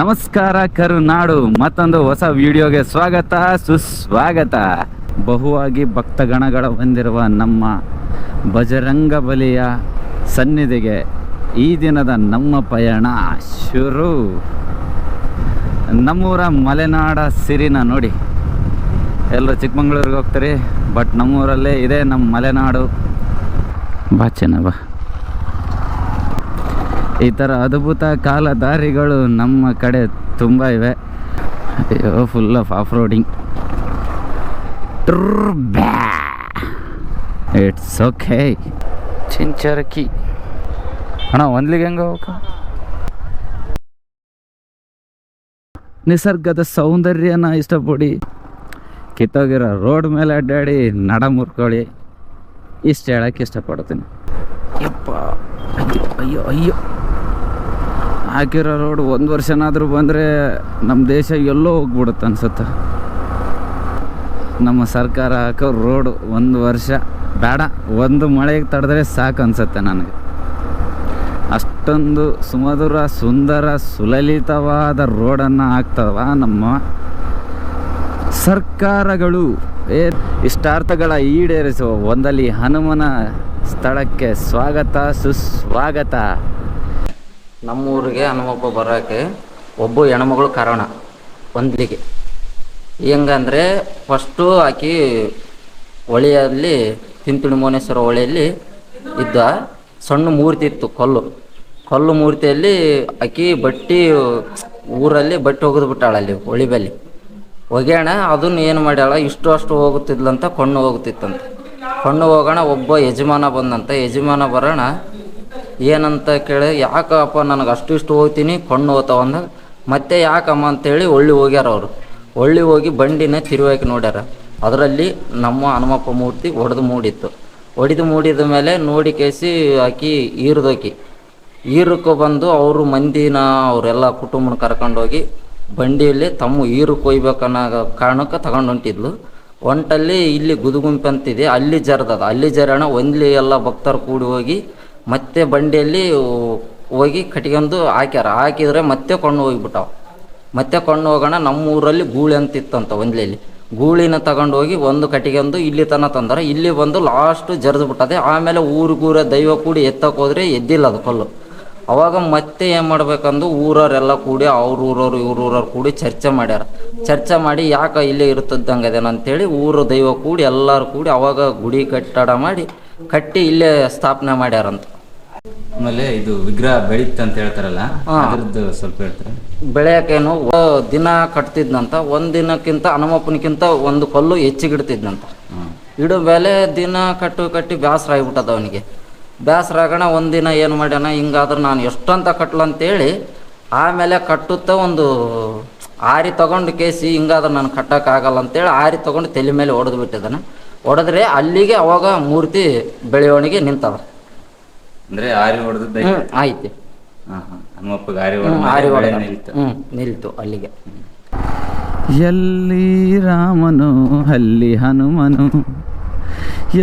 ನಮಸ್ಕಾರ ಕರುನಾಡು, ಮತ್ತೊಂದು ಹೊಸ ವಿಡಿಯೋಗೆ ಸ್ವಾಗತ ಸುಸ್ವಾಗತ. ಬಹುವಾಗಿ ಭಕ್ತಗಣಗಳ ಬಂದಿರುವ ನಮ್ಮ ಬಜರಂಗ ಬಲಿಯ ಸನ್ನಿಧಿಗೆ ಈ ದಿನದ ನಮ್ಮ ಪಯಣ ಶುರು. ನಮ್ಮೂರ ಮಲೆನಾಡ ಸಿರಿನ ನೋಡಿ. ಎಲ್ಲರೂ ಚಿಕ್ಕಮಂಗ್ಳೂರಿಗೆ ಹೋಗ್ತಾರೆ, ಬಟ್ ನಮ್ಮೂರಲ್ಲೇ ಇದೆ ನಮ್ಮ ಮಲೆನಾಡು. ಬಾ ಚೆನ್ನ ಬಾ. ಈ ಥರ ಅದ್ಭುತ ಕಾಲದಾರಿಗಳು ನಮ್ಮ ಕಡೆ ತುಂಬ ಇವೆ. ಅಯ್ಯೋ, full off roading. It's okay. ಚಿಂಚರಕಿ ಅಣ್ಣ, ಒಂದ್ಲಿಗೆ ಹೆಂಗ ಹೋಗ. ನಿಸರ್ಗದ ಸೌಂದರ್ಯನ ಇಷ್ಟಪಡಿ, ಕಿತ್ತೋಗಿರೋ ರೋಡ್ ಮೇಲೆ ಅಡ್ಡಾಡಿ ನಡ ಮುರ್ಕೊಳ್ಳಿ, ಇಷ್ಟು ಹೇಳಕ್ಕೆ ಇಷ್ಟಪಡ್ತೀನಿ. ಯಪ್ಪ, ಅಯ್ಯೋ ಅಯ್ಯೋ, ಹಾಕಿರೋ ರೋಡ್ ಒಂದು ವರ್ಷನಾದರೂ ಬಂದರೆ ನಮ್ಮ ದೇಶ ಎಲ್ಲೋ ಹೋಗ್ಬಿಡುತ್ತೆ ಅನ್ಸುತ್ತೆ. ನಮ್ಮ ಸರ್ಕಾರ ಹಾಕೋ ರೋಡು ಒಂದು ವರ್ಷ ಬೇಡ, ಒಂದು ಮಳೆಗೆ ತಡೆದ್ರೆ ಸಾಕು ಅನ್ಸುತ್ತೆ ನನಗೆ. ಅಷ್ಟೊಂದು ಸುಮಧುರ, ಸುಂದರ, ಸುಲಲಿತವಾದ ರೋಡನ್ನು ಹಾಕ್ತವ ನಮ್ಮ ಸರ್ಕಾರಗಳು. ಇಷ್ಟಾರ್ಥಗಳ ಈಡೇರಿಸುವ ಒಂದಲ್ಲಿ ಹನುಮನ ಸ್ಥಳಕ್ಕೆ ಸ್ವಾಗತ ಸುಸ್ವಾಗತ. ನಮ್ಮೂರಿಗೆ ಹನುಮಪ್ಪ ಬರೋಕ್ಕೆ ಒಬ್ಬ ಹೆಣ್ಮಗಳು ಕಾರಣ ಒಂದ್ಲಿಗೆ. ಹೆಂಗಂದರೆ ಫಸ್ಟು ಆಕಿ ಹೊಳೆಯಲ್ಲಿ ತಿಂತುಣಿ ಮೋನೇಶ್ವರ ಹೊಳೆಯಲ್ಲಿ ಇದ್ದ ಸಣ್ಣ ಮೂರ್ತಿ ಇತ್ತು, ಕಲ್ಲು ಮೂರ್ತಿಯಲ್ಲಿ ಆಕಿ ಬಟ್ಟೆ ಊರಲ್ಲಿ ಬಟ್ಟೆ ಒಗೆದು ಬಿಟ್ಟಾಳ. ಅಲ್ಲಿ ಹೊಳಿ ಬಲ್ಲಿ ಒಗ್ಯಾಣ ಅದನ್ನು ಏನು ಮಾಡ್ಯಾಳ, ಇಷ್ಟು ಅಷ್ಟು ಹೋಗುತ್ತಿದ್ಲಂತ, ಕಣ್ಣು ಹೋಗುತ್ತಿತ್ತಂತ. ಕಣ್ಣು ಹೋಗೋಣ ಒಬ್ಬ ಯಜಮಾನ ಬಂದಂತ. ಯಜಮಾನ ಬರೋಣ ಏನಂತ ಕೇಳಿ, ಯಾಕಪ್ಪ ನನಗೆ ಅಷ್ಟು ಇಷ್ಟು ಹೋಗ್ತೀನಿ, ಕಣ್ಣು ಹೋಗ್ತಾವ ಅಂದಾಗ, ಮತ್ತೆ ಯಾಕಮ್ಮ ಅಂತೇಳಿ ಹೋಗ್ಯಾರ ಅವರು. ಹೋಗಿ ಬಂಡಿನ ತಿರುವಾಕಿ ನೋಡ್ಯಾರ. ಅದರಲ್ಲಿ ನಮ್ಮ ಹನುಮಪ್ಪ ಮೂರ್ತಿ ಒಡೆದು ಮೂಡಿದ ಮೇಲೆ ನೋಡಿ ಕೇಸಿ ಆಕಿ ಈರಕ್ಕೆ ಬಂದು ಅವರು ಮಂದಿನ ಅವರೆಲ್ಲ ಕುಟುಂಬನ ಕರ್ಕೊಂಡೋಗಿ ಬಂಡಿಯಲ್ಲಿ ತಮ್ಮ ಈರಕ್ಕೆ ಒಯ್ಬೇಕನ್ನೋ ಕಾರಣಕ್ಕೆ ತಗೊಂಡು ಹೊಂಟಿದ್ಲು. ಹೊಂಟಲ್ಲಿ ಇಲ್ಲಿ ಗುದುಗುಂಪು ಅಂತಿದೆ, ಅಲ್ಲಿ ಜರ್ದದ. ಅಲ್ಲಿ ಜರಣ ಒಂದ್ಲಿ ಎಲ್ಲ ಭಕ್ತರು ಕೂಡಿ ಹೋಗಿ ಮತ್ತೆ ಬಂಡಿಯಲ್ಲಿ ಹೋಗಿ ಕಟ್ಕೊಂಡು ಹಾಕಿದ್ರೆ ಮತ್ತೆ ಕೊಂಡು ಹೋಗಿಬಿಟ್ಟಾವ. ಮತ್ತೆ ಕೊಂಡು ಹೋಗೋಣ ನಮ್ಮೂರಲ್ಲಿ ಗೂಳಿ ಅಂತಿತ್ತಂತ. ಒಂದ್ಲೆಯಲ್ಲಿ ಗೂಳಿನ ತಗೊಂಡು ಹೋಗಿ ಒಂದು ಕಟ್ಕೊಂಡು ಇಲ್ಲಿ ತನಕ ತಂದ್ರೆ, ಇಲ್ಲಿ ಬಂದು ಲಾಸ್ಟ್ ಜರ್ದು ಬಿಟ್ಟದೆ. ಆಮೇಲೆ ಊರಿಗೂರ ದೈವ ಕೂಡಿ ಎತ್ತಕ್ಕೆ ಹೋದ್ರೆ ಎದ್ದಿಲ್ಲ ಅದು ಕಲ್ಲು. ಅವಾಗ ಮತ್ತೆ ಏನು ಮಾಡ್ಬೇಕಂದು ಊರವರೆಲ್ಲ ಕೂಡಿ, ಊರವ್ರು ಇವ್ರೂರವ್ರು ಕೂಡಿ ಚರ್ಚೆ ಮಾಡಿ ಯಾಕೆ ಇಲ್ಲೇ ಇರುತ್ತದಂಗದೇನಂತೇಳಿ ಊರು ದೈವ ಕೂಡಿ ಎಲ್ಲರೂ ಕೂಡಿ ಅವಾಗ ಗುಡಿ ಕಟ್ಟಡ ಮಾಡಿ ಕಟ್ಟಿ ಇಲ್ಲೇ ಸ್ಥಾಪನೆ ಮಾಡ್ಯಾರಂತ. ಆಮೇಲೆ ಇದು ವಿಗ್ರಹ ಬೆಳೀತಂತ ಹೇಳ್ತಾರಲ್ಲ, ಅದ್ರದ್ದು ಸ್ವಲ್ಪ ಹೇಳ್ತಾರೆ. ಬೆಳೆಯಕೇನು ದಿನ ಕಟ್ತಿದ್ನಂತ. ಒಂದು ದಿನಕ್ಕಿಂತ ಹನುಮಪ್ಪನಿಗಿಂತ ಒಂದು ಕಲ್ಲು ಹೆಚ್ಚಿಗಿಡ್ತಿದ್ನಂತ. ಇಡೋ ಮೇಲೆ ದಿನ ಕಟ್ಟಿ ಬೇಸರ ಆಗಿಬಿಟ್ಟದ ಅವನಿಗೆ. ಬೇಸರ ಆಗೋಣ ಒಂದಿನ ಏನು ಮಾಡ್ಯಾನ, ಹಿಂಗಾದ್ರೆ ನಾನು ಎಷ್ಟಂತ ಕಟ್ಲಂತೇಳಿ ಆಮೇಲೆ ಕಟ್ಟುತ್ತಾ ಒಂದು ಆರಿ ತಗೊಂಡು ಕೇಸಿ, ಹಿಂಗಾದ್ರೆ ನಾನು ಕಟ್ಟೋಕ್ಕಾಗಲ್ಲ ಅಂತೇಳಿ ಆರಿ ತಗೊಂಡು ತಲೆ ಮೇಲೆ ಹೊಡೆದು ಬಿಟ್ಟಿದ್ದಾನೆ. ಹೊಡೆದ್ರೆ ಅಲ್ಲಿಗೆ ಅವಾಗ ಮೂರ್ತಿ ಬೆಳೆವಣಿಗೆ ನಿಂತದ. ಅಂದ್ರೆ ಆರಿ ಹೊಡೆದ ಆಯ್ತು, ಹನುಮಪ್ಪಗೆ ಆರಿ ನಿಲ್ತು ಅಲ್ಲಿಗೆ. ಎಲ್ಲಿ ರಾಮನು ಅಲ್ಲಿ ಹನುಮನು,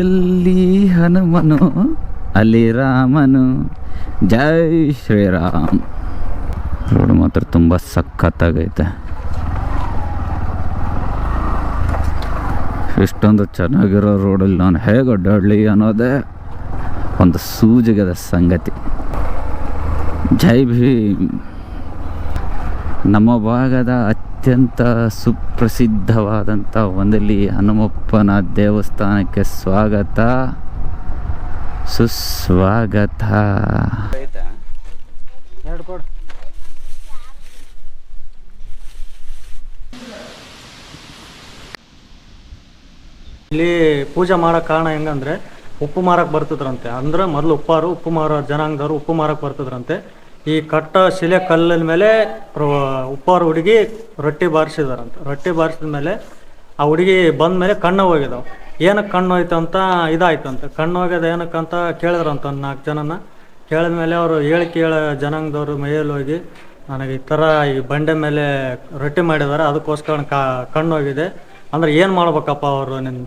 ಎಲ್ಲಿ ಹನುಮನು ಅಲ್ಲಿ ರಾಮನು, ಜೈ ಶ್ರೀರಾಮ್. ರೋಡ್ ಮಾತ್ರ ತುಂಬ ಸಖತ್ತಾಗೈತೆ. ಇಷ್ಟೊಂದು ಚೆನ್ನಾಗಿರೋ ರೋಡಲ್ಲಿ ನಾನು ಹೇಗೆ ಅಡ್ಡಾಡಲಿ ಅನ್ನೋದೇ ಒಂದು ಸೂಜಿಗದ ಸಂಗತಿ. ಜೈ ಭೀಮ್. ನಮ್ಮ ಭಾಗದ ಅತ್ಯಂತ ಸುಪ್ರಸಿದ್ಧವಾದಂಥ ಒಂದಲ್ಲಿ ಹನುಮಪ್ಪನ ದೇವಸ್ಥಾನಕ್ಕೆ ಸ್ವಾಗತ ಸುಸ್ವಾಗತ. ಇಲ್ಲಿ ಪೂಜೆ ಮಾಡೋ ಕಾರಣ ಹೆಂಗಂದ್ರೆ, ಉಪ್ಪು ಮಾರಕ್ಕೆ ಬರ್ತಿದ್ರಂತೆ. ಅಂದ್ರೆ ಮೊದಲು ಉಪ್ಪು ಮಾರೋ ಜನಾಂಗದವರು ಉಪ್ಪು ಮಾರಕ್ಕೆ ಬರ್ತಿದ್ರಂತೆ. ಈ ಕಟ್ಟ ಶಿಲೆ ಕಲ್ಲಿನ ಮೇಲೆ ಉಪ್ಪಾರು ಹುಡುಗಿ ರೊಟ್ಟಿ ಬಾರಿಸಿದಾರಂತೆ. ರೊಟ್ಟಿ ಬಾರಿಸಿದ ಮೇಲೆ ಆ ಹುಡುಗಿ ಬಂದ ಮೇಲೆ ಕಣ್ಣು ಹೋಗಿದಾವೆ. ಏನಕ್ಕೆ ಕಣ್ಣು ಹೋಯ್ತು ಅಂತ ಇದಾಯ್ತು ಅಂತ. ಕಣ್ಣು ಹೋಗ್ಯದ ಏನಕ್ಕಂತ ಕೇಳಿದ್ರಂತ ಒಂದು 4 ಜನನ. ಕೇಳಿದ ಮೇಲೆ ಅವರು ಹೇಳೋ ಜನಾಂಗದವರು ಮೈಯಲ್ಲಿ ಹೋಗಿ, ನನಗೆ ಈ ಥರ ಈ ಬಂಡೆ ಮೇಲೆ ರೊಟ್ಟಿ ಮಾಡಿದ್ದಾರೆ, ಅದಕ್ಕೋಸ್ಕರ ಕಣ್ಣು ಹೋಗಿದೆ. ಅಂದ್ರೆ ಏನು ಮಾಡ್ಬೇಕಪ್ಪ ಅವರು, ನಿನ್ನ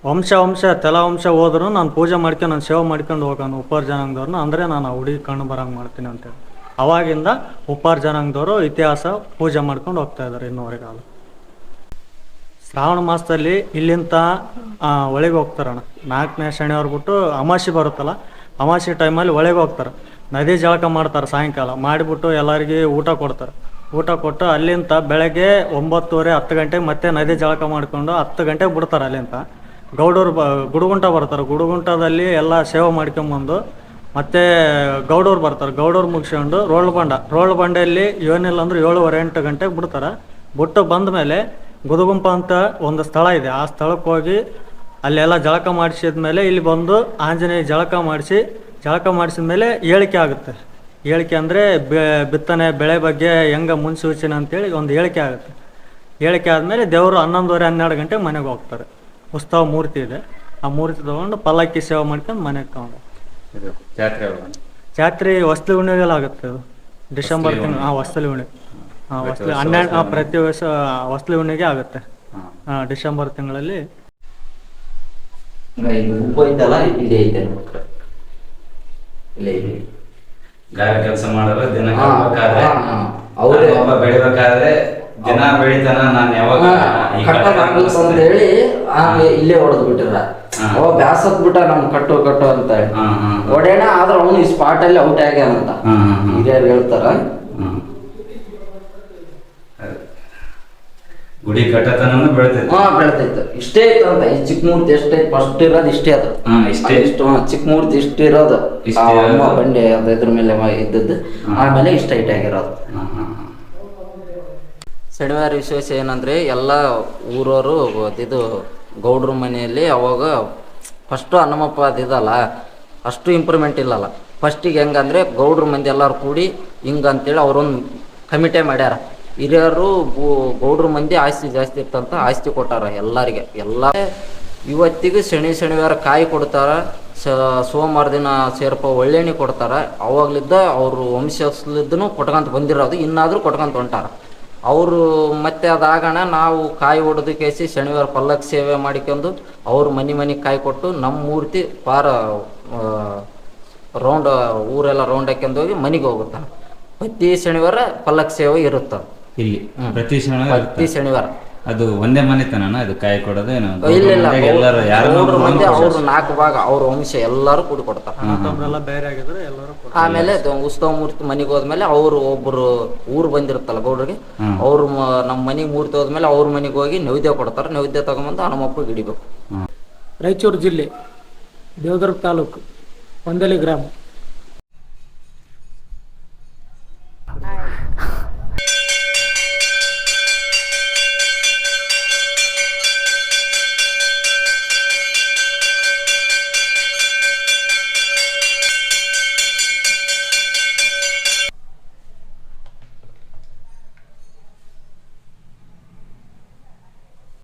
ವಂಶ ತಲವಂಶ ಹೋದ್ರು ನಾನು ಪೂಜೆ ಮಾಡ್ಕೊಂಡು ನಾನು ಸೇವೆ ಮಾಡ್ಕೊಂಡು ಹೋಗೋಣ ಉಪ್ಪಾರ ಜನಾಂಗದವ್ರನ್ನ, ಅಂದರೆ ನಾನು ಆ ಹುಡುಗಿ ಕಣ್ಣು ಬರಂಗೆ ಮಾಡ್ತೀನಿ ಅಂತೇಳಿ. ಅವಾಗಿಂದ ಉಪ್ಪಾರ ಜನಾಂಗದವರು ಇತಿಹಾಸ ಪೂಜೆ ಮಾಡ್ಕೊಂಡು ಹೋಗ್ತಾ ಇದ್ದಾರೆ ಇನ್ನೂವರೆಗಾಲ. ಶ್ರಾವಣ ಮಾಸದಲ್ಲಿ ಇಲ್ಲಿಂದ ಒಳಗೆ ಹೋಗ್ತಾರಣ್ಣ. 4ನೇ ಶನಿವಾರ ಬಿಟ್ಟು ಅಮಾವಾಸ್ಯೆ ಬರುತ್ತಲ್ಲ, ಅಮಾವಾಸ್ಯೆ ಟೈಮಲ್ಲಿ ಒಳಗೆ ಹೋಗ್ತಾರೆ. ನದಿ ಜಳಕ ಮಾಡ್ತಾರೆ ಸಾಯಂಕಾಲ, ಮಾಡಿಬಿಟ್ಟು ಎಲ್ಲರಿಗೆ ಊಟ ಕೊಡ್ತಾರೆ. ಊಟ ಕೊಟ್ಟು ಅಲ್ಲಿಂದ ಬೆಳಗ್ಗೆ 9:30 10 ಗಂಟೆಗೆ ಮತ್ತೆ ನದಿ ಜಳಕ ಮಾಡ್ಕೊಂಡು 10 ಗಂಟೆಗೆ ಬಿಡ್ತಾರೆ. ಅಲ್ಲಿಂದ ಗೌಡರು ಗುಡುಗುಂಟ ಬರ್ತಾರೆ. ಗುಡುಗುಂಟದಲ್ಲಿ ಎಲ್ಲ ಸೇವೆ ಮಾಡ್ಕೊಂಬಂದು ಮತ್ತೆ ಗೌಡವ್ರು ಬರ್ತಾರೆ. ಗೌಡವ್ರು ಮುಗಿಸ್ಕೊಂಡು ರೋಳು ಬಂಡೆಯಲ್ಲಿ ಏನಿಲ್ಲ ಅಂದ್ರೆ 7:30 8 ಗಂಟೆಗೆ ಬಿಡ್ತಾರೆ. ಬಿಟ್ಟು ಬಂದ ಮೇಲೆ ಗುದುಗುಂಪ ಅಂತ ಒಂದು ಸ್ಥಳ ಇದೆ. ಆ ಸ್ಥಳಕ್ಕೆ ಹೋಗಿ ಅಲ್ಲೆಲ್ಲ ಜಳಕ ಮಾಡಿಸಿದ್ಮೇಲೆ ಇಲ್ಲಿ ಬಂದು ಆಂಜನೇಯ ಜಳಕ ಮಾಡಿಸಿದ ಮೇಲೆ ಹೇಳಿಕೆ ಆಗುತ್ತೆ. ಹೇಳಿಕೆ ಅಂದರೆ ಬಿತ್ತನೆ ಬೆಳೆ ಬಗ್ಗೆ ಹೆಂಗೆ ಮುನ್ಸೂಚನೆ ಅಂತೇಳಿ ಒಂದು ಹೇಳಿಕೆ ಆಗುತ್ತೆ. ಹೇಳಿಕೆ ಆದಮೇಲೆ ದೇವರು 11:30 12 ಗಂಟೆಗೆ ಮನೆಗೆ ಹೋಗ್ತಾರೆ. ಉತ್ಸವ ಮೂರ್ತಿ ಇದೆ, ಆ ಮೂರ್ತಿ ತೊಗೊಂಡು ಪಲ್ಲಕ್ಕಿ ಸೇವೆ ಮಾಡ್ಕೊಂಡು ಮನೆಗೆ ತಗೊಂಡು ಜಾತ್ರೆ ಹೊಸ್ಲಿ ಹುಣ್ಣಿಮೆಗೆಲ್ಲ ಆಗುತ್ತೆ. ಅದು ಡಿಸೆಂಬರ್ ತಿಂಗಳು. ಹೊಸ್ಲಿ ಹುಣ್ಣಿಮೆ ಹೊಸ್ಲಿ 12 ಪ್ರತಿ ವರ್ಷ ಹೊಸ್ಲಿ ಹುಣ್ಣಿಮೆಗೆ ಆಗುತ್ತೆ. ಡಿಸೆಂಬರ್ ತಿಂಗಳಲ್ಲಿ. ಗಾರೆ ಕೆಲಸ ಮಾಡೋರು ದಿನ ಒಬ್ಬ ಬೆಳಿಬೇಕಾದ್ರೆ ದಿನ ಬೆಳಿತಾನ. ನಾನು ಯಾವಾಗ ಅಂತ ಹೇಳಿ ಇಲ್ಲೇ ಹೊಡೆದ್ ಬಿಟ್ಟಿರ. ಅವ ಬ್ಯಾಸತ್ ಬಿಟ್ಟ ನಮ್ ಕಟ್ಟು ಅಂತ ಹೇಳಿ ಹೊಡೆಯೋಣ. ಆದ್ರೆ ಅವನು ಈ ಸ್ಪಾಟ್ ಅಲ್ಲಿ ಔಟ್ ಆಗ್ಯಾನಂತ ಹಿರಿಯರು ಹೇಳ್ತಾರ. ಗುಡಿ ಕಟ್ಟತನ ಬೆಳ್ತೈತೆ. ಇಷ್ಟೇ ಇತ್ತಂತ. ಈ ಚಿಕ್ಕ ಮೂರ್ತಿ ಎಷ್ಟೇ ಫಸ್ಟ್ ಇರೋದು ಇಷ್ಟೇ ಅದು. ಚಿಕ್ಕ ಮೂರ್ತಿ ಇಷ್ಟ ಇರೋದು ಅಮ್ಮ ಬಂಡೆ ಅದು ಇದ್ರ ಮೇಲೆ ಇದ್ದದ್ದು. ಆಮೇಲೆ ಇಷ್ಟ ಹೈಟ್ ಆಗಿರೋದು. ಶನಿವಾರ ವಿಶೇಷ ಏನಂದ್ರೆ ಎಲ್ಲ ಊರವರು ಇದು ಗೌಡ್ರ ಮನೆಯಲ್ಲಿ ಅವಾಗ ಫಸ್ಟು ಹನುಮಪ್ಪ ಅದಿದಲ್ಲ, ಅಷ್ಟು ಇಂಪ್ರೂವ್ಮೆಂಟ್ ಇಲ್ಲಲ್ಲ. ಫಸ್ಟಿಗೆ ಹೆಂಗಂದ್ರೆ ಗೌಡ್ರ ಮಂದಿ ಎಲ್ಲರೂ ಕೂಡಿ ಹಿಂಗಂತೇಳಿ ಅವ್ರೊಂದು ಕಮಿಟೆ ಮಾಡ್ಯಾರ. ಹಿರಿಯರು ಗೌಡ್ರ ಮಂದಿ ಆಸ್ತಿ ಜಾಸ್ತಿ ಇರ್ತಂತ ಆಸ್ತಿ ಕೊಟ್ಟಾರ ಎಲ್ಲರಿಗೆ. ಎಲ್ಲ ಇವತ್ತಿಗೂ ಶನಿವಾರ ಕಾಯಿ ಕೊಡ್ತಾರ. ಸೋಮವಾರ ದಿನ ಸೇರ್ಪ ಒಳ್ಳೆಣ್ಣೆ ಕೊಡ್ತಾರ. ಅವಾಗ್ಲಿದ್ದ ಅವರು ವಂಶಸ್ಥಲಿದ್ದನು ಕೊಟ್ಕೊಂತ ಬಂದಿರೋದು, ಇನ್ನಾದರೂ ಕೊಟ್ಕೊಂತ ಹೊಂಟಾರ ಅವರು. ಮತ್ತೆ ಅದಾಗಣ ನಾವು ಕಾಯಿ ಹೊಡೆದು ಕೇಸಿ ಶನಿವಾರ ಪಲ್ಲಕ್ಕಿ ಸೇವೆ ಮಾಡಿಕೊಂಡು ಅವ್ರ ಮನೆ ಕಾಯಿ ಕೊಟ್ಟು ನಮ್ಮ ಮೂರ್ತಿ ಪಾರ ರೌಂಡ್ ಊರೆಲ್ಲ ರೌಂಡ್ ಹಾಕ್ಯಂದು ಹೋಗಿ ಮನೆಗೆ ಹೋಗುತ್ತಾನೆ. ಪ್ರತಿ ಶನಿವಾರ ಪಲ್ಲಕ್ಕಿ ಸೇವೆ ಇರುತ್ತೆ ಇಲ್ಲಿ. ಪ್ರತಿ ಶನಿವಾರ ಅದು ಒಂದೇ ಮನೆತನ ಅದು ಕಾಯಿ ಕೊಡೋದು. ಇಲ್ಲ ಮಂದಿ ಅವ್ರು 4 ಭಾಗ ಅವ್ರ ವಂಶ ಎಲ್ಲರೂ ಕೂಡಿ ಕೊಡ್ತಾರೆ. ಆಮೇಲೆ ಉತ್ಸವ ಮೂರ್ತಿ ಮನೆಗೆ ಹೋದ್ಮೇಲೆ ಅವ್ರು ಒಬ್ರು ಊರು ಬಂದಿರುತ್ತಲ್ಲ ಗೌಡ್ರಿಗೆ, ಅವ್ರು ನಮ್ಮ ಮನೆಗೆ ಮೂರ್ತಿ ಹೋದ್ಮೇಲೆ ಅವ್ರ ಮನೆಗೆ ಹೋಗಿ ನೈವೇದ್ಯ ಕೊಡ್ತಾರೆ. ನೈವೇದ್ಯ ತಗೊಂಬಂದು ಹನುಮಪ್ಪ ಹಿಡಿಬೇಕು. ರಾಯಚೂರು ಜಿಲ್ಲೆ ದೇವದುರ್ಗ ತಾಲೂಕು ಹೊಂದಲಿ ಗ್ರಾಮ.